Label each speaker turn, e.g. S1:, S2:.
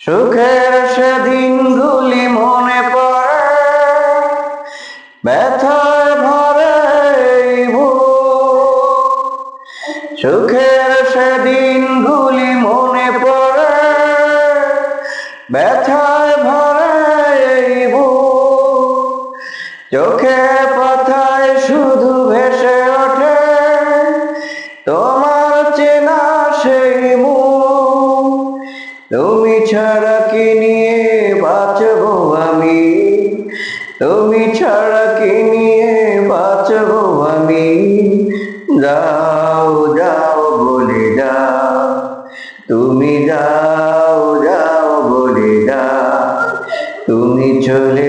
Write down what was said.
S1: সুখের সেদিনগুলি মনে পড়ে, ব্যথায় ভরে এই বুক। সুখের সেদিনগুলি মনে পড়ে, ব্যথায় ভরে এই বুক। চোখে পাতায় শুধু ভেসে ওঠে তোমার চেনা সেই মুখ। তুমি ছাড়া কি নিয়ে বাঁচবো আমি, তুমি ছাড়া কি নিয়ে বাঁচবো আমি। যাও যাও বলে যাও, তুমি যাও যাও বলে যাও, তুমি চলে